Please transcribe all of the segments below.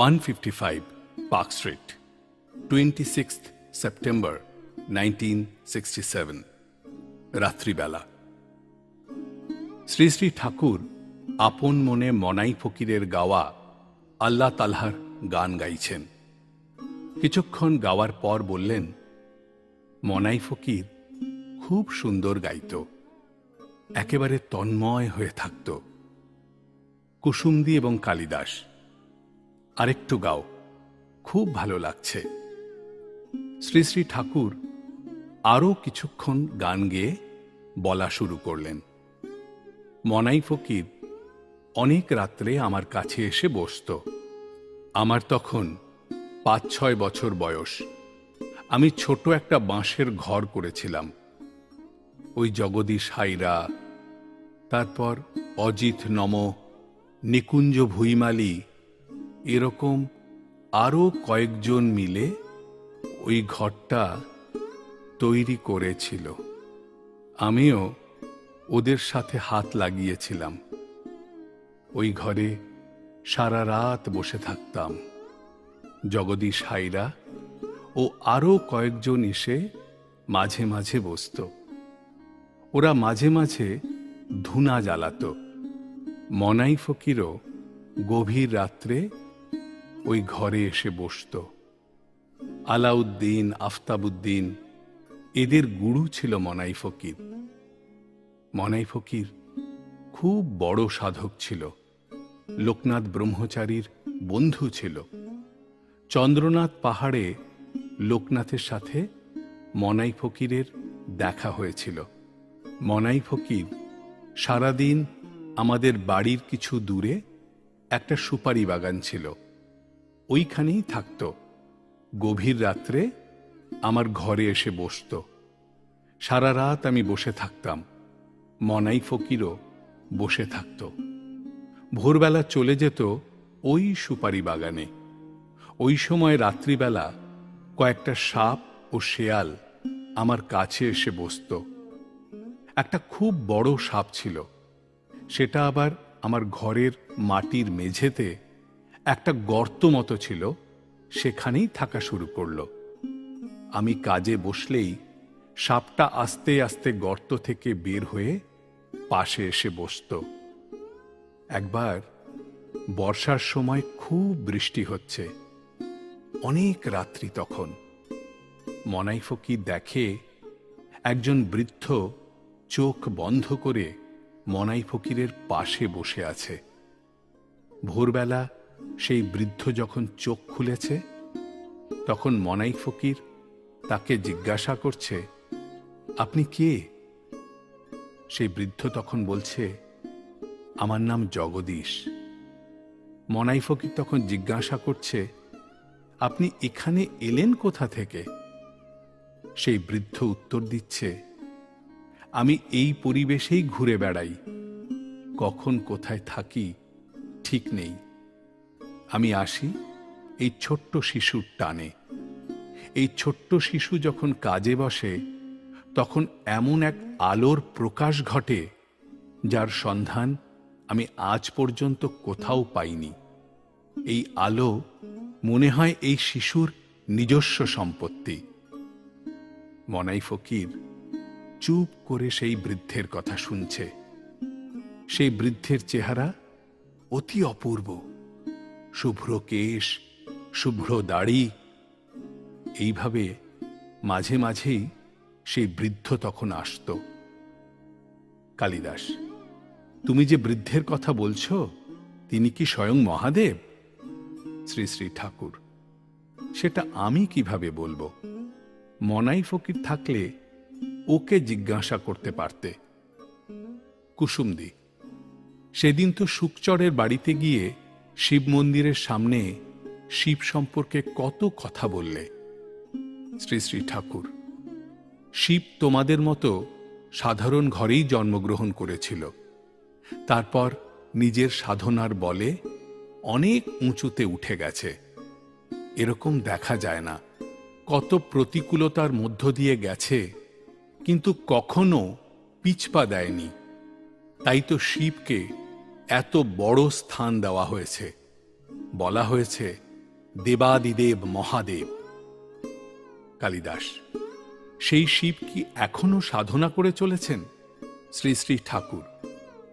155 Park Street, 26th September 1967. রাত্রিবেলা। শ্রী শ্রী ঠাকুর আপন মনে মনাই ফকিরের গাওয়া আল্লাহ তাআলার গান গাইছেন। কিছুক্ষণ গাওয়ার পর বললেন, মনাই ফকির খুব সুন্দর গাইত, একেবারে তন্ময় হয়ে থাকত। কুসুমদি এবং কালিদাস, আরেকটু গাও, খুব ভালো লাগছে। শ্রী শ্রী ঠাকুর আরও কিছুক্ষণ গান গেয়ে বলা শুরু করলেন। মনাই ফকির অনেক রাত্রে আমার কাছে এসে বসত। আমার তখন 5-6 বছর বয়স। আমি ছোট একটা বাঁশের ঘর করেছিলাম। ওই জগদীশ হাইরা, তারপর অজিত নম, নিকুঞ্জ ভুইমালি, এরকম আরও কয়েকজন মিলে ওই ঘরটা তৈরি করেছিল। আমিও ওদের সাথে হাত লাগিয়েছিলাম। ওই ঘরে সারা রাত বসে থাকতাম। জগদীশ হাইরা ও আরও কয়েকজন এসে মাঝে মাঝে বসত। ওরা মাঝে মাঝে ধুনা জ্বালাত। মনাই ফকিরও গভীর রাত্রে ওই ঘরে এসে বসত। আলাউদ্দিন, আফতাবউদ্দিন, এদের গুরু ছিল মনাই ফকির। মনাই ফকির খুব বড় সাধক ছিল। লোকনাথ ব্রহ্মচারীর বন্ধু ছিল। চন্দ্রনাথ পাহাড়ে লোকনাথের সাথে মনাই ফকিরের দেখা হয়েছিল। মনাই ফকির সারাদিন আমাদের বাড়ির কিছু দূরে একটা সুপারি বাগান ছিল, ওইখানেই থাকত। গভীর রাত্রে আমার ঘরে এসে বসত। সারা রাত আমি বসে থাকতাম। মনাই ফকিরও বসে থাকত। ভোরবেলা চলে যেত ওই সুপারি বাগানে। ওই সময় রাত্রিবেলা কয়েকটা সাপ ও শেয়াল আমার কাছে এসে বসত। একটা খুব বড় সাপ ছিল, সেটা আবার আমার ঘরের মাটির মেঝেতে একটা গর্ত মতো ছিল, সেখানেই থাকা শুরু করল। আমি কাজে বসলেই সাপটা আস্তে আস্তে গর্ত থেকে বের হয়ে পাশে এসে বসত। একবার বর্ষার সময় খুব বৃষ্টি হচ্ছে, অনেক রাত্রি তখন। মনাই ফকির দেখে একজন বৃদ্ধ চোখ বন্ধ করে মনাই ফকিরের পাশে বসে আছে। ভোরবেলা সেই বৃদ্ধ যখন চোখ খুলেছে, তখন মনাই ফকির তাকে জিজ্ঞাসা করছে, আপনি কে? সেই বৃদ্ধ তখন বলছে, আমার নাম জগদীশ। মনাই ফকির তখন জিজ্ঞাসা করছে, আপনি এখানে এলেন কোথা থেকে? সেই বৃদ্ধ উত্তর দিচ্ছে, আমি এই পরিবেশেই ঘুরে বেড়াই, কখন কোথায় থাকি ঠিক নেই। আমি আসি এই ছোট্ট শিশুর টানে। এই ছোট্ট শিশু যখন কাজে বসে, তখন এমন এক আলোর প্রকাশ ঘটে, যার সন্ধান আমি আজ পর্যন্ত কোথাও পাইনি। এই আলো মনে হয় এই শিশুর নিজস্ব সম্পত্তি। মনাই ফকির চুপ করে সেই বৃদ্ধের কথা শুনছে। সেই বৃদ্ধের চেহারা অতি অপূর্ব, শুভ্র কেশ, শুভ্র দাড়ি। এইভাবে মাঝে মাঝেই সেই বৃদ্ধ তখন আসত। কালিদাস, তুমি যে বৃদ্ধের কথা বলছো, তিনি কি স্বয়ং মহাদেব? শ্রী শ্রী ঠাকুর, সেটা আমি কিভাবে বলবো? মনাই ফকির থাকলে ওকে জিজ্ঞাসা করতে পারতে। কুসুমদি, সেদিন তো শুকচরের বাড়িতে গিয়ে শিব মন্দিরের সামনে শিব সম্পর্কে কত কথা বললে। শ্রী শ্রী ঠাকুর, শিব তোমাদের মতো সাধারণ ঘরেই জন্মগ্রহণ করেছিল। তারপর নিজের সাধনার বলে অনেক উঁচুতে উঠে গেছে। এরকম দেখা যায় না। কত প্রতিকূলতার মধ্য দিয়ে গেছে, কিন্তু কখনো পিছপা দেয়নি। তাই তো শিবকে এত বড় স্থান দেওয়া হয়েছে। বলা হয়েছে দেবাদিদেব মহাদেব। কালিদাস, সেই শিব কি এখনো সাধনা করে চলেছেন? শ্রী শ্রী ঠাকুর,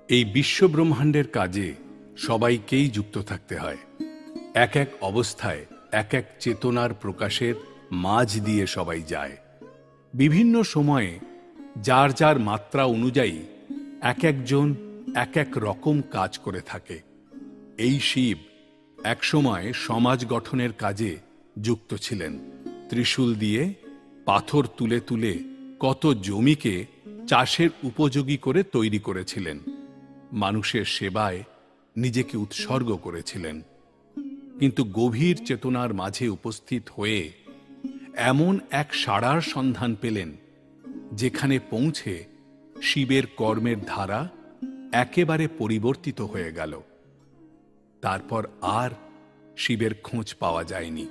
এই বিশ্বব্রহ্মাণ্ডের কাজে সবাইকেই যুক্ত থাকতে হয়। এক এক অবস্থায় এক এক চেতনার প্রকাশের মাঝ দিয়ে সবাই যায়। বিভিন্ন সময়ে যার যার মাত্রা অনুযায়ী এক একজন এক এক রকম কাজ করে থাকে। এই শিব একসময় সমাজ গঠনের কাজে যুক্ত ছিলেন। ত্রিশূল দিয়ে পাথর তুলে তুলে কত জমিকে চাষের উপযোগী করে তৈরি করেছিলেন। মানুষের সেবায় নিজেকে উৎসর্গ করেছিলেন। কিন্তু গভীর চেতনার মাঝে উপস্থিত হয়ে এমন এক সাড়ার সন্ধান পেলেন, যেখানে পৌঁছে শিবের কর্মের ধারা একেবারে পরিবর্তিত হয়ে গেল। তারপর আর শিবের খোঁজ পাওয়া যায়নি।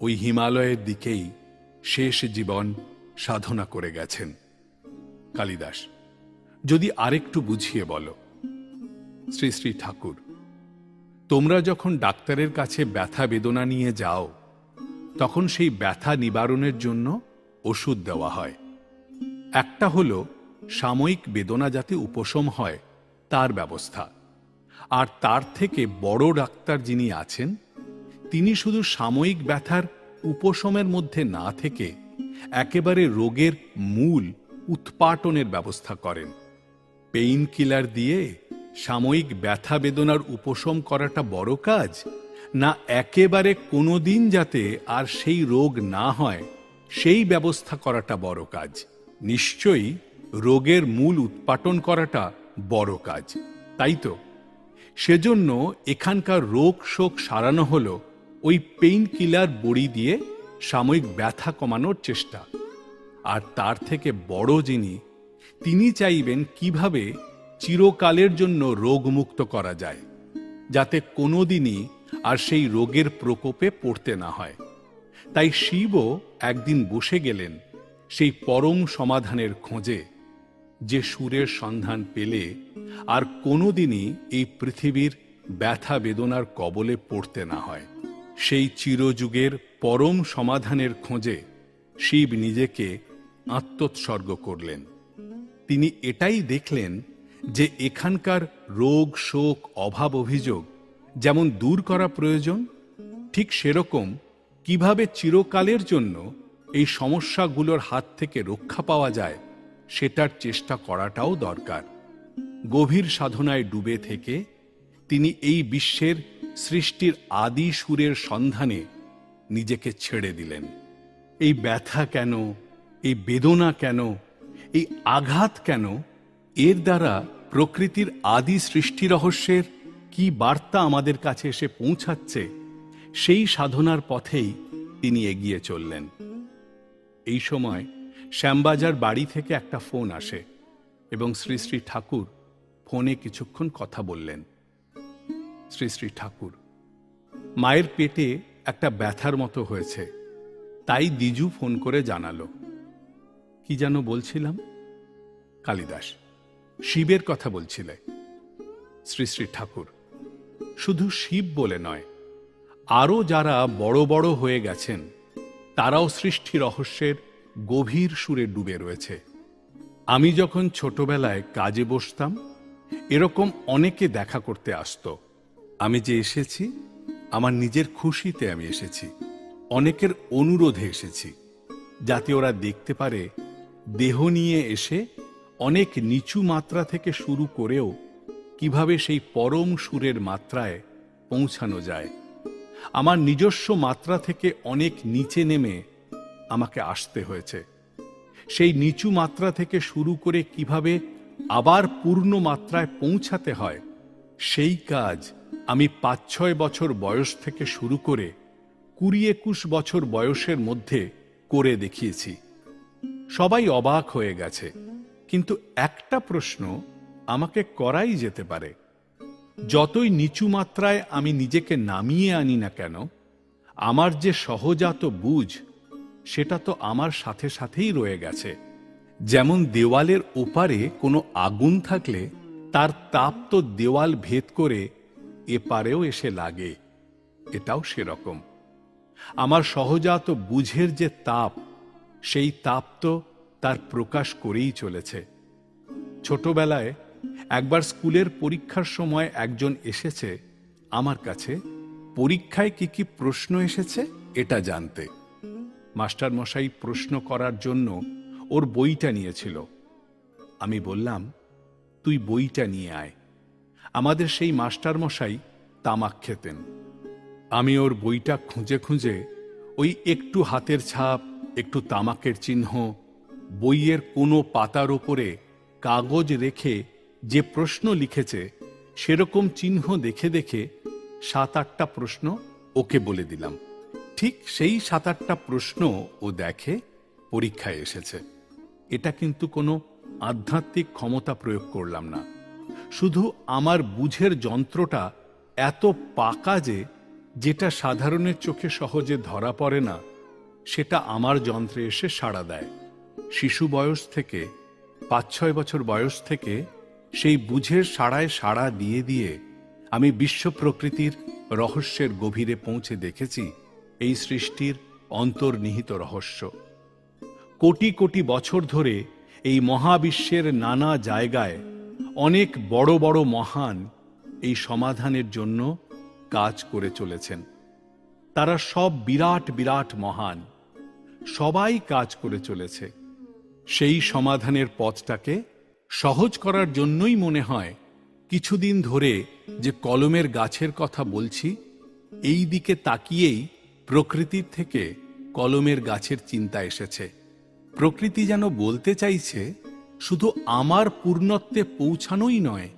ওই হিমালয়ের দিকেই শেষ জীবন সাধনা করে গেছেন। কালিদাস, যদি আরেকটু বুঝিয়ে বলো। শ্রী শ্রী ঠাকুর, তোমরা যখন ডাক্তারের কাছে ব্যথা বেদনা নিয়ে যাও, তখন সেই ব্যথা নিবারণের জন্য ওষুধ দেওয়া হয়। একটা হলো সাময়িক বেদনা যাতে উপশম হয় তার ব্যবস্থা, আর তার থেকে বড় ডাক্তার যিনি আছেন, তিনি শুধু সাময়িক ব্যথার উপশমের মধ্যে না থেকে একেবারে রোগের মূল উৎপাটনের ব্যবস্থা করেন। পেইন কিলার দিয়ে সাময়িক ব্যথা বেদনার উপশম করাটা বড় কাজ, না একেবারে কোনোদিন যাতে আর সেই রোগ না হয় সেই ব্যবস্থা করাটা বড় কাজ? নিশ্চয়ই রোগের মূল উৎপাটন করাটা বড় কাজ, তাই তো? সেজন্য এখানকার রোগ শোক সারানো হলো ওই পেইন কিলার বড়ি দিয়ে সাময়িক ব্যথা কমানোর চেষ্টা। আর তার থেকে বড় যিনি, তিনি চাইবেন কিভাবে চিরকালের জন্য রোগমুক্ত করা যায়, যাতে কোনোদিনই আর সেই রোগের প্রকোপে পড়তে না হয়। তাই শিবও একদিন বসে গেলেন সেই পরম সমাধানের খোঁজে, যে সুরের সন্ধান পেলে আর কোনোদিনই এই পৃথিবীর ব্যথা বেদনার কবলে পড়তে না হয়। সেই চিরযুগের পরম সমাধানের খোঁজে শিব নিজেকে আত্মোৎসর্গ করলেন। তিনি এটাই দেখলেন যে এখানকার রোগ শোক অভাব অভিযোগ যেমন দূর করা প্রয়োজন, ঠিক সেরকম কিভাবে চিরকালের জন্য এই সমস্যাগুলোর হাত থেকে রক্ষা পাওয়া যায় সেটার চেষ্টা করাটাও দরকার। গভীর সাধনায় ডুবে থেকে তিনি এই বিশ্বের সৃষ্টির আদি সুরের সন্ধানে নিজেকে ছেড়ে দিলেন। এই ব্যথা কেন, এই বেদনা কেন, এই আঘাত কেন, এর দ্বারা প্রকৃতির আদি সৃষ্টি রহস্যের কি বার্তা আমাদের কাছে এসে পৌঁছাচ্ছে, সেই সাধনার পথেই তিনি এগিয়ে চললেন। এই সময় শ্যামবাজার বাড়ি থেকে একটা ফোন আসে এবং শ্রী শ্রী ঠাকুর ফোনে কিছুক্ষণ কথা বললেন। শ্রী শ্রী ঠাকুর, মায়ের পেটে একটা ব্যথার মতো হয়েছে, তাই দ্বিজু ফোন করে জানালো। কি যেন বলছিলাম? কালিদাস, শিবের কথা বলছিলে। শ্রী শ্রী ঠাকুর, শুধু শিব বলে নয়, আরও যারা বড় বড় হয়ে গেছেন তারাও সৃষ্টি রহস্যের গভীর সুরে ডুবে রয়েছে। আমি যখন ছোটবেলায় কাজে বসতাম, এরকম অনেকে দেখা করতে আসতো। আমি যে এসেছি, আমার নিজের খুশিতে আমি এসেছি, অনেকের অনুরোধে এসেছি, যাতে ওরা দেখতে পারে দেহ নিয়ে এসে অনেক নিচু মাত্রা থেকে শুরু করেও কিভাবে সেই পরম সুরের মাত্রায় পৌঁছানো যায়। আমার নিজস্ব মাত্রা থেকে অনেক নিচে নেমে আমাকে আসতে হয়েছে। সেই নিচু মাত্রা থেকে শুরু করে কিভাবে আবার পূর্ণ মাত্রায় পৌঁছাতে হয়, সেই কাজ আমি ৫-৬ বছর বয়স থেকে শুরু করে ২০-২১ বছর বয়সের মধ্যে করে দেখিয়েছি। সবাই অবাক হয়ে গেছে, কিন্তু একটা প্রশ্ন আমাকে করাই যেতে পারে। যতই নিচু মাত্রায় আমি নিজেকে নামিয়ে আনি না কেন, আমার যে সহজাত বুঝ, সেটা তো আমার সাথে সাথেই রয়ে গেছে। যেমন দেওয়ালের ওপারে কোনো আগুন থাকলে তার তাপ তো দেওয়াল ভেদ করে এপারেও এসে লাগে, এটাও সেরকম। আমার সহজাত বুঝের যে তাপ, সেই তাপ তো তার প্রকাশ করেই চলেছে। ছোটবেলায় একবার স্কুলের পরীক্ষার সময় একজন এসেছে আমার কাছে পরীক্ষায় কি কি প্রশ্ন এসেছে এটা জানতে। মাস্টার মশাই প্রশ্ন করার জন্য ওর বইটা নিয়েছিল। আমি বললাম, তুই বইটা নিয়ে আয়। আমাদের সেই মাস্টার মশাই তামাক খেতেন। আমি ওর বইটা খুঁজে খুঁজে ওই একটু হাতের ছাপ, একটু তামাকের চিহ্ন, বইয়ের কোনো পাতার ওপরে কাগজ রেখে যে প্রশ্ন লিখেছে সেরকম চিহ্ন দেখে দেখে 7-8টা প্রশ্ন ওকে বলে দিলাম। ঠিক সেই 7-8টা প্রশ্ন ও দেখে পরীক্ষায় এসেছে। এটা কিন্তু কোনো আধ্যাত্মিক ক্ষমতা প্রয়োগ করলাম না, শুধু আমার বুঝের যন্ত্রটা এত পাকা যে যেটা সাধারণের চোখে সহজে ধরা পড়ে না, সেটা আমার যন্ত্রে এসে সাড়া দেয়। শিশু বয়স থেকে, 5-6 বছর বয়স থেকে সেই বুঝের সাড়ায় সাড়া দিয়ে দিয়ে আমি বিশ্ব প্রকৃতির রহস্যের গভীরে পৌঁছে দেখেছি এই সৃষ্টির অন্তর্নিহিত রহস্য। কোটি কোটি বছর ধরে এই মহাবিশ্বের নানা জায়গায় অনেক বড় বড় মহান এই সমাধানের জন্য কাজ করে চলেছেন। তারা সব বিরাট বিরাট মহান, সবাই কাজ করে চলেছে। সেই সমাধানের পথটাকে সহজ করার জন্যই মনে হয় কিছুদিন ধরে যে কলমের গাছের কথা বলছি, এই দিকে তাকিয়েই প্রকৃতির থেকে কলমের গাছের চিন্তা এসেছে। প্রকৃতি যেন বলতে চাইছে, শুধু আমার পূর্ণত্বে পৌঁছানোই নয়,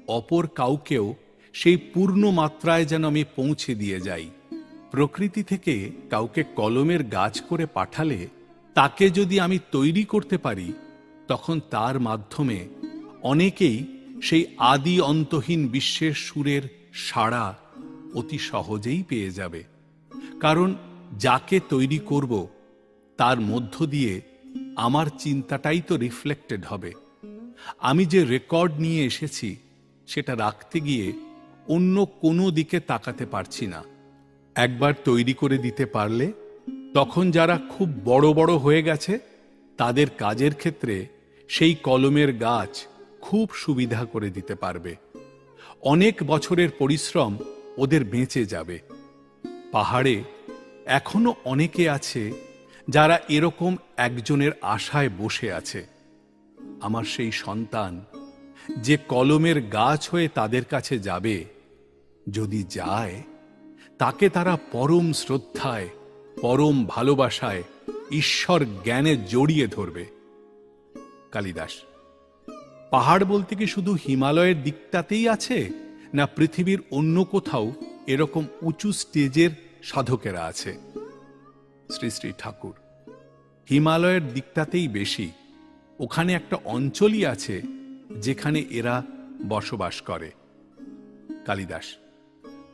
অপর কাউকেও সেই পূর্ণ মাত্রায় যেন আমি পৌঁছে দিয়ে যাই। প্রকৃতি থেকে কাউকে কলমের গাছ করে পাঠালে তাকে যদি আমি তৈরি করতে পারি, তখন তার মাধ্যমে অনেকেই সেই আদি অন্তহীন বিশ্বের সুরের সাড়া অতি সহজেই পেয়ে যাবে। কারণ যাকে তৈরি করব তার মধ্য দিয়ে আমার চিন্তাটাই তো রিফ্লেক্টেড হবে। আমি যে রেকর্ড নিয়ে এসেছি সেটা রাখতে গিয়ে অন্য কোনো দিকে তাকাতে পারছি না। একবার তৈরি করে দিতে পারলে তখন যারা খুব বড় বড় হয়ে গেছে তাদের কাজের ক্ষেত্রে সেই কলমের গাছ খুব সুবিধা করে দিতে পারবে। অনেক বছরের পরিশ্রম ওদের বেঁচে যাবে। পাহাড়ে এখনো অনেকে আছে যারা এরকম একজনের আশায় বসে আছে। আমার সেই সন্তান যে কলমের গাছ হয়ে তাদের কাছে যাবে, যদি যায় তাকে তারা পরম শ্রদ্ধায়, পরম ভালোবাসায়, ঈশ্বর জ্ঞানে জড়িয়ে ধরবে। কালিদাস। পাহাড় বলতে কি শুধু হিমালয়ের দিকটাতেই আছে, না পৃথিবীর অন্য কোথাও এরকম উঁচু স্টেজের সাধকেরা আছে? শ্রী শ্রী ঠাকুর। হিমালয়ের দিকটাতেই বেশি। ওখানে একটা অঞ্চলই আছে যেখানে এরা বসবাস করে। কালিদাস।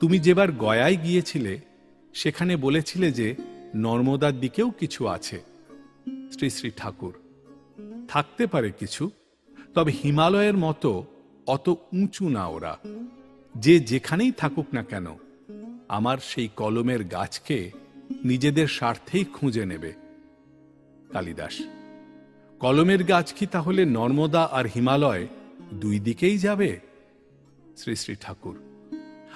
তুমি যেবার গয়ায় গিয়েছিলে সেখানে বলেছিলে যে নর্মদার দিকেও কিছু আছে। শ্রী শ্রী ঠাকুর। থাকতে পারে কিছু, তবে হিমালয়ের মতো অত উঁচু না ওরা। যে যেখানেই থাকুক না কেন, আমার সেই কলমের গাছকে নিজেদের স্বার্থেই খুঁজে নেবে। কালিদাস। কলমের গাছ কি তাহলে নর্মদা আর হিমালয় দুই দিকেই যাবে? শ্রী শ্রী ঠাকুর।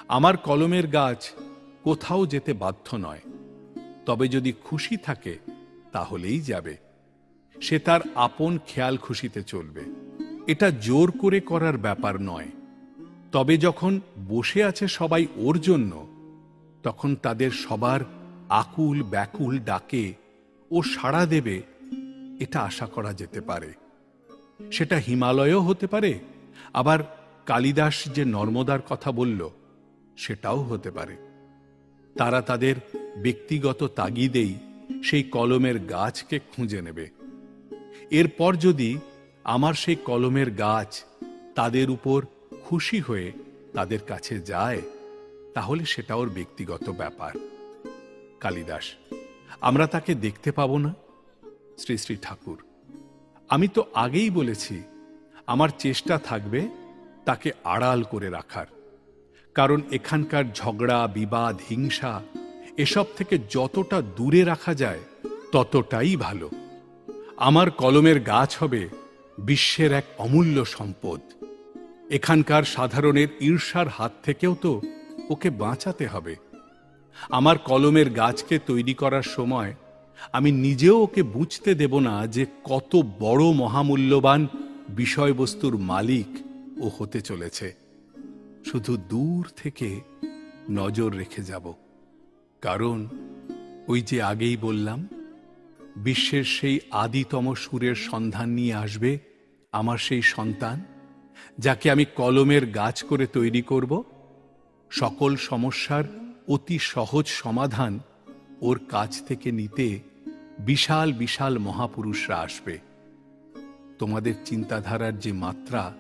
আমার কলমের গাছ কোথাও যেতে বাধ্য নয়, তবে যদি খুশি থাকে তাহলেই যাবে। সে তার আপন খেয়াল খুশিতে চলবে। এটা জোর করে করার ব্যাপার নয়। তবে যখন বসে আছে সবাই ওর জন্য, তখন তাদের সবার আকুল ব্যাকুল ডাকে ও সাড়া দেবে, এটা আশা করা যেতে পারে। সেটা হিমালয়ও হতে পারে, আবার কালিদাস যে নর্মদার কথা বলল সেটাও হতে পারে। তারা তাদের ব্যক্তিগত তাগিদেই সেই কলমের গাছকে খুঁজে নেবে। এরপর যদি আমার সেই কলমের গাছ তাদের উপর খুশি হয়ে তাদের কাছে যায়, তাহলে সেটা ওর ব্যক্তিগত ব্যাপার। কালিদাস। আমরা তাকে দেখতে পাবো না? শ্রী শ্রী ঠাকুর। আমি তো আগেই বলেছি, আমার চেষ্টা থাকবে তাকে আড়াল করে রাখার। কারণ এখানকার ঝগড়া, বিবাদ, হিংসা এসব থেকে যতটা দূরে রাখা যায় ততটাই ভালো। আমার কলমের গাছ হবে বিশ্বের এক অমূল্য সম্পদ। এখানকার সাধারণের ঈর্ষার হাত থেকেও তো ওকে বাঁচাতে হবে। আমার কলমের গাছকে তৈরি করার সময় আমি নিজেও ওকে বুঝতে দেব না যে কত বড় মহামূল্যবান বিষয়বস্তুর মালিক ও হতে চলেছে। শুধু দূর থেকে নজর রেখে যাব। কারণ ওই যে আগেই বললাম, বিশ্বের সেই আদিতম সুরের সন্ধান নিয়ে আসবে আমার সেই সন্তান, যাকে আমি কলমের গাছ করে তৈরি করব। সকল সমস্যার অতি সহজ সমাধান ওর কাছ থেকে নিতে বিশাল বিশাল মহাপুরুষরা আসবে। তোমাদের চিন্তাধারার যে মাত্রা,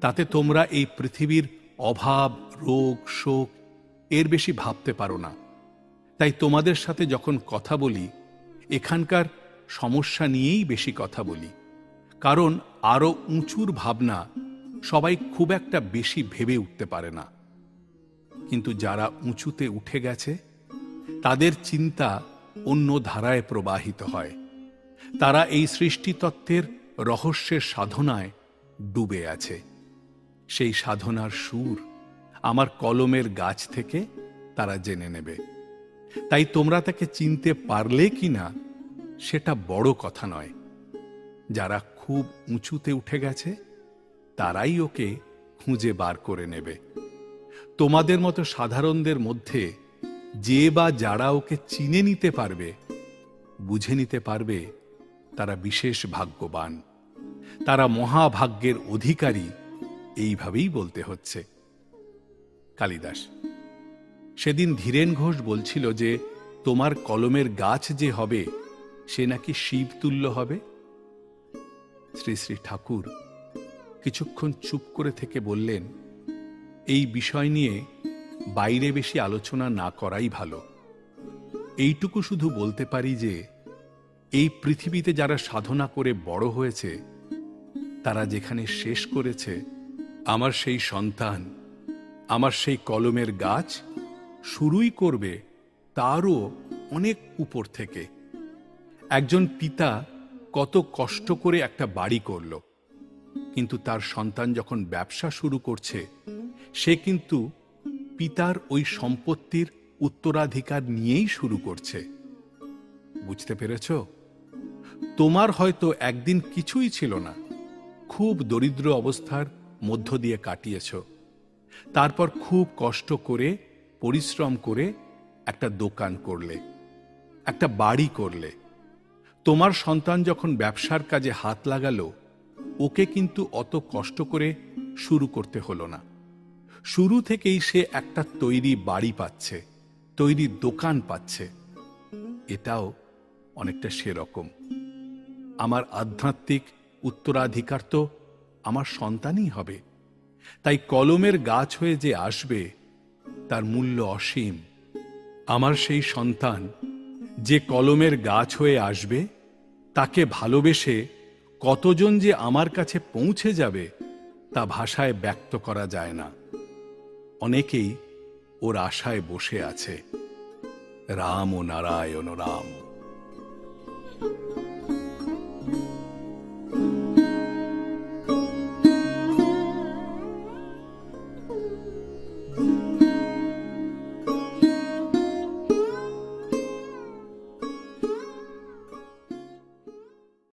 তাতে তোমরা এই পৃথিবীর অভাব, রোগ, শোক এর বেশি ভাবতে পারো না। তাই তোমাদের সাথে যখন কথা বলি, এখানকার সমস্যা নিয়েই বেশি কথা বলি। কারণ আরো উঁচুর ভাবনা সবাই খুব একটা বেশি ভেবে উঠতে পারে না। কিন্তু যারা উঁচুতে উঠে গেছে, তাদের চিন্তা অন্য ধারায় প্রবাহিত হয়। তারা এই সৃষ্টিতত্ত্বের রহস্যের সাধনায় ডুবে আছে। সেই সাধনার সুর আমার কলমের গাছ থেকে তারা জেনে নেবে। তাই তোমরা তাকে চিনতে পারলে কিনা সেটা বড় কথা নয়। যারা খুব উঁচুতে উঠে গেছে তারাই ওকে খুঁজে বার করে নেবে। তোমাদের মতো সাধারণদের মধ্যে যে বা যারা ওকে চিনে নিতে পারবে, বুঝে নিতে পারবে, তারা বিশেষ ভাগ্যবান, তারা মহাভাগ্যের অধিকারী। এইভাবেই বলতে হচ্ছে। কালিদাস। সেদিন ধীরেন ঘোষ বলছিল যে তোমার কলমের গাছ যে হবে সে নাকি শিবতুল্য হবে। শ্রী শ্রী ঠাকুর কিছুক্ষণ চুপ করে থেকে বললেন, এই বিষয় নিয়ে বাইরে বেশি আলোচনা না করাই ভালো। এইটুকু শুধু বলতে পারি যে এই পৃথিবীতে যারা সাধনা করে বড় হয়েছে, তারা যেখানে শেষ করেছে, আমার সেই সন্তান, আমার সেই কলমের গাছ শুরুই করবে তারও অনেক উপর থেকে। একজন পিতা কত কষ্ট করে একটা বাড়ি করল, কিন্তু তার সন্তান যখন ব্যবসা শুরু করছে, সে কিন্তু পিতার ওই সম্পত্তির উত্তরাধিকার নিয়েই শুরু করছে। বুঝতে পেরেছ? তোমার হয়তো একদিন কিছুই ছিল না, খুব দরিদ্র অবস্থার মধ্য দিয়ে কাটিয়েছ। তারপর খুব কষ্ট করে, পরিশ্রম করে একটা দোকান করলে, একটা বাড়ি করলে। তোমার সন্তান যখন ব্যবসার কাজে হাত লাগালো, ওকে কিন্তু অত কষ্ট করে শুরু করতে হলো না। শুরু থেকেই সে একটা তৈরি বাড়ি পাচ্ছে, তৈরি দোকান পাচ্ছে। এটাও অনেকটা সেরকম। আমার আধ্যাত্মিক উত্তরাধিকার তো আমার সন্তানই হবে। তাই কলমের গাছ হয়ে যে আসবে, তার মূল্য অসীম। আমার সেই সন্তান যে কলমের গাছ হয়ে আসবে, তাকে ভালোবেসে কতজন যে আমার কাছে পৌঁছে যাবে, তা ভাষায় ব্যক্ত করা যায় না। অনেকেই ওর আশায় বসে আছে। রাম ও নারায়ণ রাম।